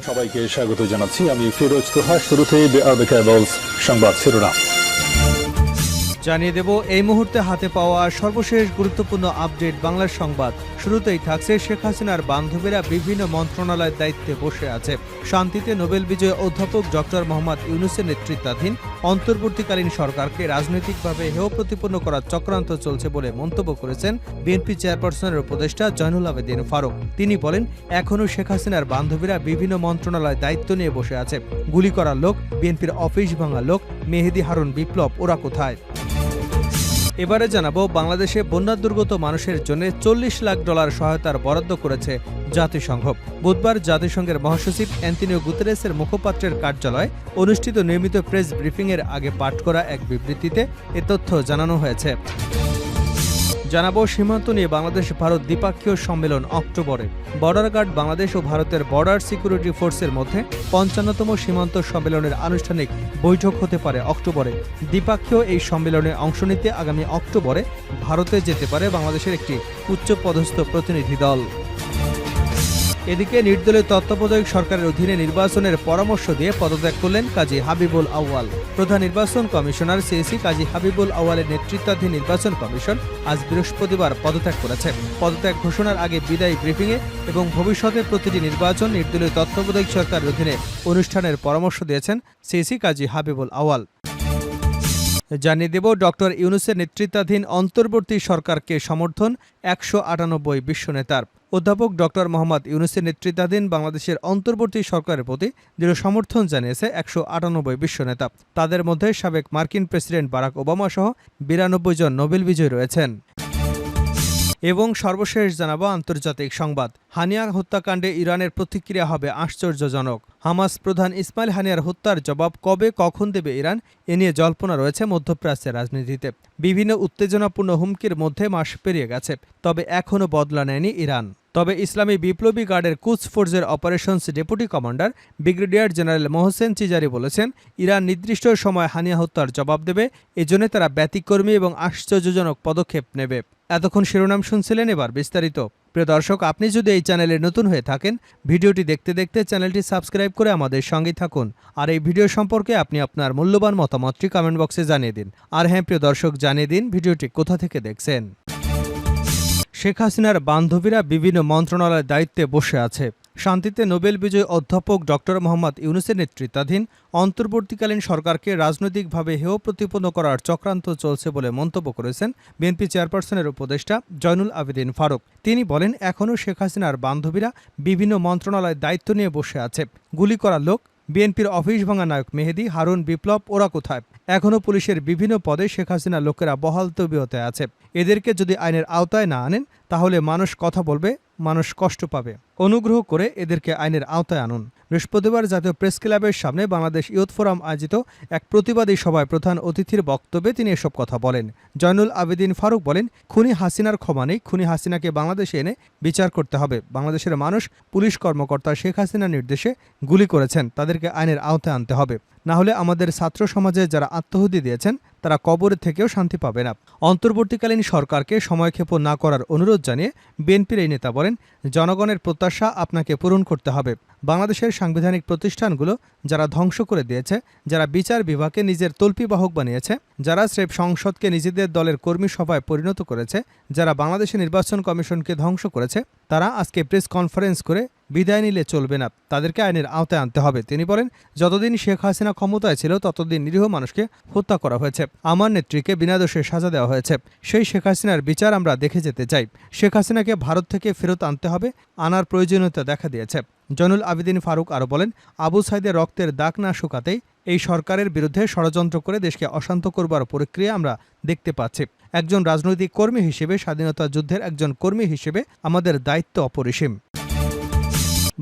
সবাইকে স্বাগত জানাচ্ছি। আমি ফিরোজ তোহা। শুরুতেই সংবাদ শিরোনাম জানিয়ে দেব এই মুহূর্তে হাতে পাওয়া সর্বশেষ গুরুত্বপূর্ণ আপডেট বাংলার সংবাদ। শুরুতেই থাকছে শেখ হাসিনার বান্ধবীরা বিভিন্ন মন্ত্রণালয়ের দায়িত্বে বসে আছে। শান্তিতে নোবেল বিজয়ী অধ্যাপক ডক্টর মোহাম্মদ ইউনূসের নেতৃত্বাধীন অন্তর্বর্তীকালীন সরকারকে রাজনৈতিকভাবে হেয় প্রতিপন্ন করার চক্রান্ত চলছে বলে মন্তব্য করেছেন বিএনপি চেয়ারপারসনের উপদেষ্টা জয়নুল আবেদিন ফারুক। তিনি বলেন, এখনও শেখ হাসিনার বান্ধবীরা বিভিন্ন মন্ত্রণালয়ের দায়িত্ব নিয়ে বসে আছে। গুলি করার লোক, বিএনপির অফিস ভাঙার লোক, মেহেদী হারুন বিপ্লব, ওরা কোথায়? এবারে জানাবো, বাংলাদেশে বন্যা দুর্গত মানুষের জন্য $40 লাখ সহায়তার বরাদ্দ করেছে জাতিসংঘ। বুধবার জাতিসংঘের মহাসচিব অ্যান্টনিও গুতেরেসের মুখপাত্রের কার্যালয়ে অনুষ্ঠিত নিয়মিত প্রেস ব্রিফিংয়ের আগে পাঠ করা এক বিবৃতিতে এ তথ্য জানানো হয়েছে। জানাবো, সীমান্ত নিয়ে বাংলাদেশ ভারত দ্বিপাক্ষীয় সম্মেলন অক্টোবরে। বর্ডার গার্ড বাংলাদেশ ও ভারতের বর্ডার সিকিউরিটি ফোর্সের মধ্যে 55তম সীমান্ত সম্মেলনের আনুষ্ঠানিক বৈঠক হতে পারে অক্টোবরে। দ্বিপাক্ষীয় এই সম্মেলনে অংশ নিতে আগামী অক্টোবরে ভারতে যেতে পারে বাংলাদেশের একটি উচ্চপদস্থ প্রতিনিধি দল। এদিকে নির্দলীয় তত্ত্বাবধায়ক সরকারের অধীনে নির্বাচনের পরামর্শ দিয়ে পদত্যাগ করলেন কাজী হাবিবুল আউয়াল। প্রধান নির্বাচন কমিশনার সিএসি কাজী হাবিবুল আউয়ালের নেতৃত্বাধীন নির্বাচন কমিশন আজ বৃহস্পতিবার পদত্যাগ করেছে। পদত্যাগ ঘোষণার আগে বিদায়ী ব্রিফিংয়ে এবং ভবিষ্যতে প্রতিটি নির্বাচন নির্দলীয় তত্ত্বাবধায়ক সরকারের অধীনে অনুষ্ঠানের পরামর্শ দিয়েছেন সিএসি কাজী হাবিবুল আউয়াল। জানিয়ে দেব, ডক্টর ইউনূসের নেতৃত্বাধীন অন্তর্বর্তী সরকারকে সমর্থন 198 বিশ্ব নেতার। অধ্যাপক ডক্টর মোহাম্মদ ইউনূসের নেতৃত্বাধীন বাংলাদেশের অন্তর্বর্তী সরকারের প্রতি দৃঢ় সমর্থন জানিয়েছে 198 বিশ্ব নেতা। তাদের মধ্যে সাবেক মার্কিন প্রেসিডেন্ট বারাক ওবামা সহ 92 জন নোবেল বিজয়ী রয়েছেন। এবং সর্বশেষ জানাবো আন্তর্জাতিক সংবাদ। হানিয়া হত্যাকাণ্ডে ইরানের প্রতিক্রিয়া হবে আশ্চর্যজনক। হামাস প্রধান ইসমাইল হানিয়ার হত্যার জবাব কবে কখন দেবে ইরান, এ নিয়ে জল্পনা রয়েছে মধ্যপ্রাচ্যের রাজনীতিতে। বিভিন্ন উত্তেজনাপূর্ণ হুমকির মধ্যে মাস পেরিয়ে গেছে, তবে এখনও বদলা নেয়নি ইরান। তবে ইসলামী বিপ্লবী গার্ডের কুদস ফোর্সের operations deputy commander brigadier general Mohsen Chizari বলেছেন, ইরান নির্দিষ্ট সময় হানিয়া হত্যার জবাব দেবে, এজন্য তারা ব্যতিক্রমী এবং আশ্চর্যজনক পদক্ষেপ নেবে। এতক্ষণ শিরোনাম শুনছিলেন, এবার বিস্তারিত। প্রিয় দর্শক, আপনি যদি এই চ্যানেলে নতুন হয়ে থাকেন, ভিডিওটি দেখতে দেখতে চ্যানেলটি সাবস্ক্রাইব করে আমাদের সঙ্গেই থাকুন। আর এই ভিডিও সম্পর্কে আপনি আপনার মূল্যবান মতামতটি কমেন্ট বক্সে জানিয়ে দিন। আর হ্যাঁ প্রিয় দর্শক, জানিয়ে দিন ভিডিওটি কোথা থেকে দেখছেন। শেখ হাসিনার বান্ধবীরা বিভিন্ন মন্ত্রণালয়ের দায়িত্বে বসে আছে। শান্তিতে নোবেল বিজয়ী অধ্যাপক ডক্টর মোহাম্মদ ইউনূসের নেতৃত্বাধীন অন্তর্বর্তীকালীন সরকারকে রাজনৈতিকভাবে হেয় প্রতিপন্ন করার চক্রান্ত চলছে বলে মন্তব্য করেছেন বিএনপি চেয়ারপারসনের উপদেষ্টা জয়নুল আবেদিন ফারুক। তিনি বলেন, এখনও শেখ হাসিনার বান্ধবীরা বিভিন্ন মন্ত্রণালয়ের দায়িত্ব নিয়ে বসে আছে। গুলি করার লোক, বিএনপির অফিস ভাঙা নায়ক মেহেদী হারুন বিপ্লব, ওরা কোথায়? এখনও পুলিশের বিভিন্ন পদে শেখ হাসিনার লোকেরা বহাল তবিয়তে আছে। এদেরকে যদি আইনের আওতায় না আনেন, তাহলে মানুষ কথা বলবে, মানুষ কষ্ট পাবে। অনুগ্রহ করে এদেরকে আইনের আওতায় আনুন। বৃহস্পতিবার জাতীয় প্রেস ক্লাবের সামনে বাংলাদেশ ইয়ুথ ফোরাম আয়োজিত এক প্রতিবাদী সভায় প্রধান অতিথির বক্তব্যে তিনি এসব কথা বলেন। জয়নুল আবেদিন ফারুক বলেন, খুনি হাসিনার ক্ষমা নেই, খুনি হাসিনাকে বাংলাদেশে এনে বিচার করতে হবে। বাংলাদেশের মানুষ পুলিশ কর্মকর্তা শেখ হাসিনার নির্দেশে গুলি করেছেন, তাদেরকে আইনের আওতায় আনতে হবে। না হলে আমাদের ছাত্র সমাজে যারা আত্মহুতি দিয়েছেন তারা কবরে থেকেও শান্তি পাবে না। অন্তর্বর্তীকালীন সরকারকে সময়ক্ষেপণ না করার অনুরোধ জানিয়ে বিএনপির এই নেতা বলেন, জনগণের প্রত্যাশা আপনাকে পূরণ করতে হবে। বাংলাদেশের সাংবিধানিক প্রতিষ্ঠানগুলো যারা ধ্বংস করে দিয়েছে, যারা বিচার বিভাগকে নিজের তল্পিবাহক বানিয়েছে, যারা স্রেফ সংসদকে নিজেদের দলের কর্মী সভায় পরিণত করেছে, যারা বাংলাদেশের নির্বাচন কমিশনকে ধ্বংস করেছে, তারা আজকে প্রেস কনফারেন্স করে বিদায় নিলে চলবে না, তাদেরকে আইনের আওতায় আনতে হবে। তিনি বলেন, যতদিন শেখ হাসিনা ক্ষমতায় ছিল ততদিন নিরীহ মানুষকে হত্যা করা হয়েছে। আমার নেত্রীকে বিনা দোষে সাজা দেওয়া হয়েছে। সেই শেখ হাসিনার বিচার আমরা দেখে যেতে চাই। শেখ হাসিনাকে ভারত থেকে ফেরত আনতে হবে, আনার প্রয়োজনীয়তা দেখা দিয়েছে। জয়নুল আবেদিন ফারুক আরও বলেন, আবু সাইদের রক্তের দাগ না শুকাতেই এই সরকারের বিরুদ্ধে ষড়যন্ত্র করে দেশকে অশান্ত করবার প্রক্রিয়া আমরা দেখতে পাচ্ছি। একজন রাজনৈতিক কর্মী হিসেবে, স্বাধীনতা যুদ্ধের একজন কর্মী হিসেবে আমাদের দায়িত্ব অপরিসীম।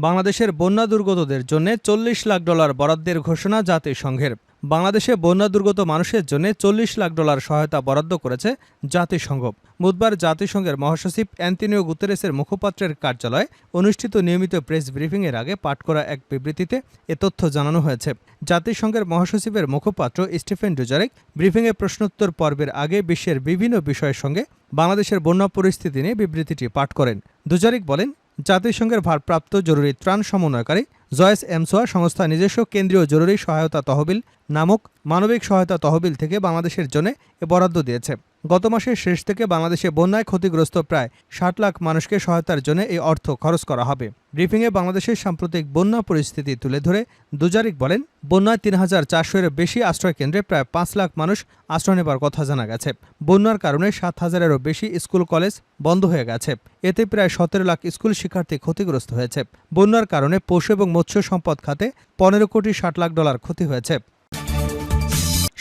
বাংলাদেশের বন্যা দুর্গতদের জন্য $40 লাখ বরাদ্দের ঘোষণা জাতিসংঘের। বাংলাদেশে বন্যা দুর্গত মানুষের জন্য $40 লাখ সহায়তা বরাদ্দ করেছে জাতিসংঘ। বুধবার জাতিসংঘের মহাসচিব অ্যান্টনিও গুতেরেসের মুখপাত্রের কার্যালয়ে অনুষ্ঠিত নিয়মিত প্রেস ব্রিফিংয়ের আগে পাঠ করা এক বিবৃতিতে এ তথ্য জানানো হয়েছে। জাতিসংঘের মহাসচিবের মুখপাত্র স্টিফেন ডুজারিক ব্রিফিংয়ে প্রশ্নোত্তর পর্বের আগে বিশ্বের বিভিন্ন বিষয়ের সঙ্গে বাংলাদেশের বন্যা পরিস্থিতি নিয়ে বিবৃতিটি পাঠ করেন। ডুজারিক বলেন, জাতিসংঘের ভারপ্রাপ্ত জরুরি ত্রাণ সমন্বয়কারী জয়েস এমসোয়া সংস্থা নিজস্ব কেন্দ্রীয় জরুরি সহায়তা তহবিল নামক মানবিক সহায়তা তহবিল থেকে বাংলাদেশের জন্য এ বরাদ্দ দিয়েছে। গত মাসের শেষ থেকে বাংলাদেশে বন্যায় ক্ষতিগ্রস্ত প্রায় ৬০ লাখ মানুষকে সহায়তার জন্য এই অর্থ খরচ করা হবে। ব্রিফিংয়ে বাংলাদেশের সাম্প্রতিক বন্যা পরিস্থিতি তুলে ধরে দুজারিক বলেন, বন্যায় ৩,৪০০-এর বেশি আশ্রয়কেন্দ্রে প্রায় ৫ লাখ মানুষ আশ্রয় নেবার কথা জানা গেছে। বন্যার কারণে ৭,০০০-এরও বেশি স্কুল কলেজ বন্ধ হয়ে গেছে। এতে প্রায় ১৭ লাখ স্কুল শিক্ষার্থী ক্ষতিগ্রস্ত হয়েছে। বন্যার কারণে পশু এবং মৎস্য সম্পদ খাতে ১৫,৬০,০০,০০,০০০ ক্ষতি হয়েছে।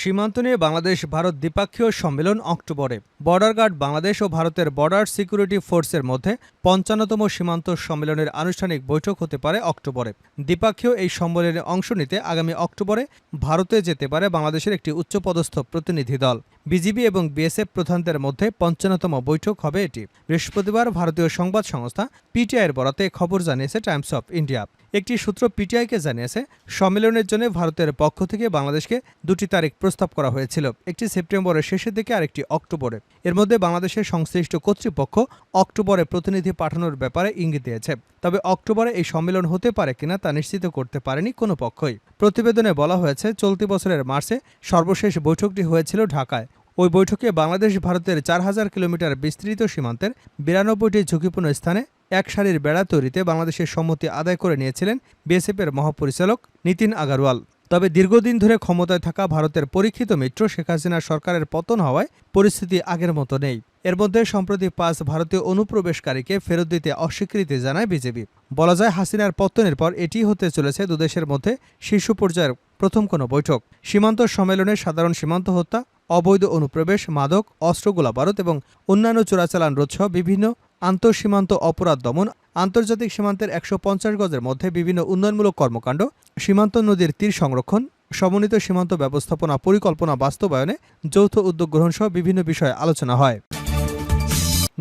সীমান্ত নিয়ে বাংলাদেশ ভারত দ্বিপাক্ষীয় সম্মেলন অক্টোবরে। বর্ডার গার্ড বাংলাদেশ ও ভারতের বর্ডার সিকিউরিটি ফোর্সের মধ্যে ৫৫তম সীমান্ত সম্মেলনের আনুষ্ঠানিক বৈঠক হতে পারে অক্টোবরে। দ্বিপাক্ষীয় এই সম্মেলনে অংশ নিতে আগামী অক্টোবরে ভারতে যেতে পারে বাংলাদেশের একটি উচ্চপদস্থ প্রতিনিধি দল। বিজিবি এবং বিএসএফ প্রধানদের মধ্যে ৫৫তম বৈঠক হবে এটি। বৃহস্পতিবার ভারতীয় সংবাদ সংস্থা পিটিআইয়ের বরাতে খবর জানিয়েছে টাইমস অফ ইন্ডিয়া। একটি সূত্র পিটিআইকে জানিয়েছে, সম্মেলনের জন্য ভারতের পক্ষ থেকে বাংলাদেশকে ২টি তারিখ প্রস্তাব করা হয়েছিল, একটি সেপ্টেম্বরের শেষের দিকে আর একটি অক্টোবরে। এর মধ্যে বাংলাদেশের সংশ্লিষ্ট কর্তৃপক্ষ অক্টোবরে প্রতিনিধি পাঠানোর ব্যাপারে ইঙ্গিত দিয়েছে। তবে অক্টোবরে এই সম্মেলন হতে পারে কিনা তা নিশ্চিত করতে পারেনি কোনো পক্ষই। প্রতিবেদনে বলা হয়েছে, চলতি বছরের মার্চে সর্বশেষ বৈঠকটি হয়েছিল ঢাকায়। ওই বৈঠকে বাংলাদেশ ভারতের ৪,০০০ কিলোমিটার বিস্তৃত সীমান্তের ৯২টি ঝুঁকিপূর্ণ স্থানে এক সারির বেড়া তৈরিতে বাংলাদেশের সম্মতি আদায় করে নিয়েছিলেন বিএসএফের মহাপরিচালক নীতিন আগারওয়াল। তবে দীর্ঘদিন ধরে ক্ষমতায় থাকা ভারতের পরীক্ষিত মিত্র শেখ হাসিনা সরকারের পতন হওয়ায় পরিস্থিতি আগের মতো নেই। এর মধ্যে সম্প্রতি ৫ ভারতীয় অনুপ্রবেশকারীকে ফেরত দিতে অস্বীকৃতি জানায় বিজেপি। বলা যায়, হাসিনার পতনের পর এটি হতে চলেছে দুদেশের মধ্যে শীর্ষ পর্যায়ের প্রথম কোনো বৈঠক। সীমান্ত সম্মেলনে সাধারণ সীমান্ত হত্যা, অবৈধ অনুপ্রবেশ, মাদক, অস্ত্র, গোলাবারুদ এবং অন্যান্য চোরাচালান রোধসহ বিভিন্ন আন্তঃসীমান্ত অপরাধ দমন, আন্তর্জাতিক সীমান্তের ১৫০ গজের মধ্যে বিভিন্ন উন্নয়নমূলক কর্মকাণ্ড, সীমান্ত নদীর তীর সংরক্ষণ, সমন্বিত সীমান্ত ব্যবস্থাপনা পরিকল্পনা বাস্তবায়নে যৌথ উদ্যোগ গ্রহণ সহ বিভিন্ন বিষয়ে আলোচনা হয়।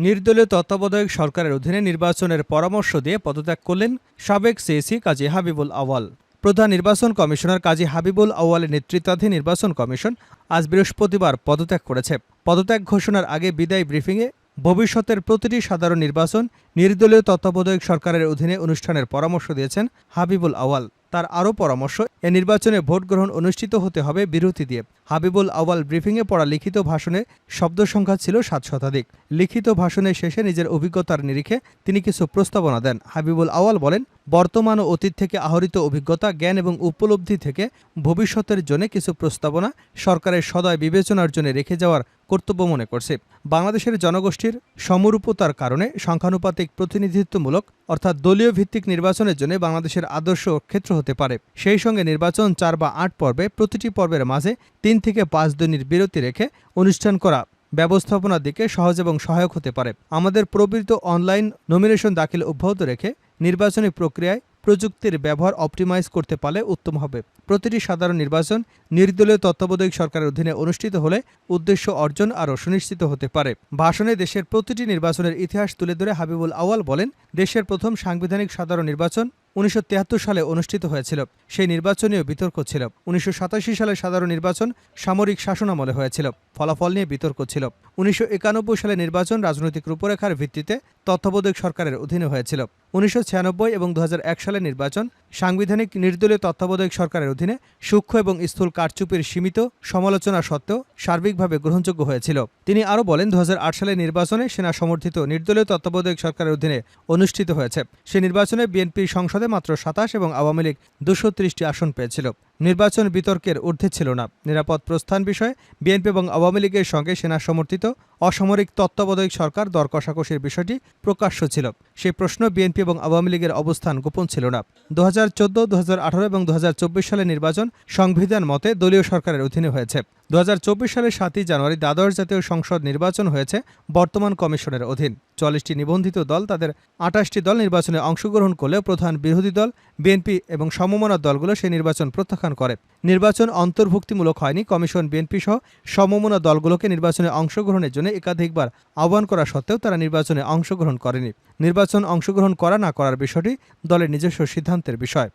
নির্দলীয় তত্ত্বাবধায়ক সরকারের অধীনে নির্বাচনের পরামর্শ দিয়ে পদত্যাগ করলেন সাবেক সিইসি কাজী হাবিবুল আউয়াল। প্রধান নির্বাচন কমিশনার কাজী হাবিবুল আউয়ালের নেতৃত্বাধীন নির্বাচন কমিশন আজ বৃহস্পতিবার পদত্যাগ করেছে। পদত্যাগ ঘোষণার আগে বিদায় ব্রিফিংয়ে ভবিষ্যতের প্রতিটি সাধারণ নির্বাচন নির্দলীয় তত্ত্বাবধায়ক সরকারের অধীনে অনুষ্ঠানের পরামর্শ দিয়েছেন হাবিবুল আউয়াল। তার আরও পরামর্শ, এ নির্বাচনে ভোট গ্রহণ অনুষ্ঠিত হতে হবে বিরতি দিয়ে। হাবিবুল আউয়াল ব্রিফিংয়ে পড়া লিখিত ভাষণে শব্দ সংখ্যা ছিল ৭ শতাধিক। লিখিত ভাষণের শেষে নিজের অভিজ্ঞতার নিরিখে তিনি কিছু প্রস্তাবনা দেন। হাবিবুল আউয়াল বলেন, বর্তমান ও অতীত থেকে আহরিত অভিজ্ঞতা, জ্ঞান এবং উপলব্ধি থেকে ভবিষ্যতের জন্য কিছু প্রস্তাবনা সরকারের সদয় বিবেচনার জন্য রেখে যাওয়ার কর্তব্য মনে করছে। বাংলাদেশের জনগোষ্ঠীর সমরূপতার কারণে সংখ্যানুপাতিক প্রতিনিধিত্বমূলক অর্থাৎ দলীয় ভিত্তিক নির্বাচনের জন্য বাংলাদেশের আদর্শ ক্ষেত্র হতে পারে। সেই সঙ্গে নির্বাচন ৪ বা ৮ পর্বে, প্রতিটি পর্বের মাঝে ৩ থেকে ৫ দিনের বিরতি রেখে অনুষ্ঠান করা ব্যবস্থাপনার দিকে সহজ এবং সহায়ক হতে পারে। আমাদের প্রবৃত্ত অনলাইন নমিনেশন দাখিল অব্যাহত রেখে নির্বাচনী প্রক্রিয়ায় প্রযুক্তির ব্যবহার অপটিমাইজ করতে পারলে উত্তম হবে। প্রতিটি সাধারণ নির্বাচন নির্দলীয় তত্ত্বাবধায়ক সরকারের অধীনে অনুষ্ঠিত হলে উদ্দেশ্য অর্জন আরও সুনিশ্চিত হতে পারে। ভাষণে দেশের প্রতিটি নির্বাচনের ইতিহাস তুলে ধরে হাবিবুল আউয়াল বলেন, দেশের প্রথম সাংবিধানিক সাধারণ নির্বাচন ১৯৭৩ সালে অনুষ্ঠিত হয়েছিল। সেই নির্বাচনেও বিতর্ক ছিল। ১৯৮৭ সালে সাধারণ নির্বাচন সামরিক শাসনামলে হয়েছিল, ফলাফল নিয়ে বিতর্ক ছিল। ১৯৯১ সালে নির্বাচন রাজনৈতিক রূপরেখার ভিত্তিতে তত্ত্বাবধায়ক সরকারের অধীনে হয়েছিল। ১৯৯৬ এবং ২০০১ সালের নির্বাচন সাংবিধানিক নির্দলীয় তত্ত্বাবধায়ক সরকারের অধীনে সূক্ষ্ম এবং স্থূল কারচুপির সীমিত সমালোচনা সত্ত্বেও সার্বিকভাবে গ্রহণযোগ্য হয়েছিল। তিনি আরও বলেন, ২০০৮ সালের নির্বাচনে সেনা সমর্থিত নির্দলীয় তত্ত্বাবধায়ক সরকারের অধীনে অনুষ্ঠিত হয়েছে। সে নির্বাচনে বিএনপি সংসদে মাত্র ২৭ এবং আওয়ামী লীগ ২৩০টি আসন পেয়েছিল। নির্বাচন বিতর্কের ঊর্ধ্বে ছিল না। নিরাপদ প্রস্থান বিষয়ে বিএনপি এবং আওয়ামী লীগের সঙ্গে সেনা সমর্থিত অসামরিক তত্ত্বাবধায়ক সরকার দর কষাকষির বিষয়টি প্রকাশ্য ছিল। সেই প্রশ্ন বিএনপি এবং আওয়ামী লীগের অবস্থান গোপন ছিল না। ২০১৪, ২০১৮ এবং ২০২৪ সালের নির্বাচন সংবিধান মতে দলীয় সরকারের অধীনে হয়েছে। ২০২৪ সালের ৭ই জানুয়ারি দ্বাদশ জাতীয় সংসদ নির্বাচন হয়েছে বর্তমান কমিশনের অধীন। ৪০টি নিবন্ধিত দল, তাদের ২৮টি দল নির্বাচনে অংশগ্রহণ করলেও প্রধান বিরোধী দল বিএনপি এবং সমমনার দলগুলো সেই নির্বাচন প্রত্যাখ্যান করে। নির্বাচন অন্তর্ভুক্তিমূলক হয়নি। কমিশন বিএনপি সহ সমমনা দলগুলোকে নির্বাচনে অংশগ্রহণের জন্য একাধিকবার আহ্বান করা সত্ত্বেও তারা নির্বাচনে অংশগ্রহণ করেনি। নির্বাচন অংশগ্রহণ করা না করার বিষয়টি দলের নিজস্ব সিদ্ধান্তের বিষয়।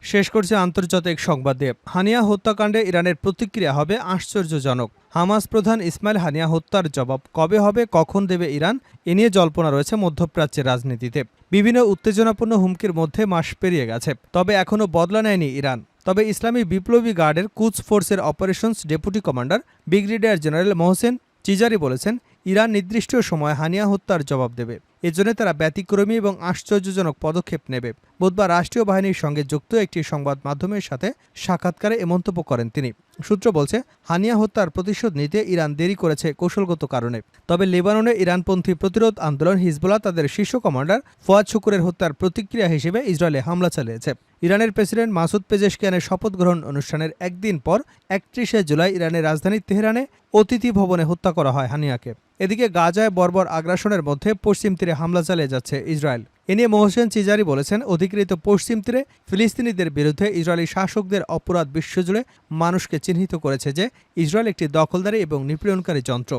শেষ করছে আন্তর্জাতিক সংবাদ দিয়ে। হানিয়া হত্যাকাণ্ডে ইরানের প্রতিক্রিয়া হবে আশ্চর্যজনক। হামাস প্রধান ইসমাইল হানিয়া হত্যার জবাব কবে হবে, কখন দেবে ইরান, এ নিয়ে জল্পনা রয়েছে মধ্যপ্রাচ্যের রাজনীতিতে। বিভিন্ন উত্তেজনাপূর্ণ হুমকির মধ্যে মাস পেরিয়ে গেছে, তবে এখনও বদলা নেয়নি ইরান। তবে ইসলামী বিপ্লবী গার্ডের কুচ ফোর্সের operations deputy commander brigadier general Mohsen Chizari বলেছেন, ইরান নির্দিষ্ট সময় হানিয়া হত্যার জবাব দেবে। এজন্য তারা ব্যতিক্রমী এবং আশ্চর্যজনক পদক্ষেপ নেবে। বুধবার রাষ্ট্রীয় বাহিনীর সঙ্গে যুক্ত একটি সংবাদ মাধ্যমের সাথে সাক্ষাৎকারে এ মন্তব্য করেন তিনি। সূত্র বলছে, হানিয়া হত্যার প্রতিশোধ নিতে ইরান দেরি করেছে কৌশলগত কারণে। তবে লেবাননে ইরানপন্থী প্রতিরোধ আন্দোলন হিজবুল্লাহ তাদের শীর্ষ কমান্ডার ফুয়াদ শুকুরের হত্যার প্রতিক্রিয়া হিসেবে ইসরায়েলে হামলা চালিয়েছে। ইরানের প্রেসিডেন্ট মাসুদ পেজেশকিয়ানের শপথ গ্রহণ অনুষ্ঠানের একদিন পর 31শে জুলাই ইরানের রাজধানী তেহরানে অতিথি ভবনে হত্যা করা হয় হানিয়াকে। এদিকে গাজায় বর্বর আগ্রাসনের মধ্যে পশ্চিম তীরে হামলা চালিয়ে যাচ্ছে ইসরায়েল। এ নিয়ে মোহসেন চিজারি বলেছেন, অধিকৃত পশ্চিম তীরে ফিলিস্তিনিদের বিরুদ্ধে ইসরায়েলি শাসকদের অপরাধ বিশ্বজুড়ে মানুষকে চিহ্নিত করেছে যে ইসরায়েল একটি দখলদারি এবং নিপীড়নকারী যন্ত্র।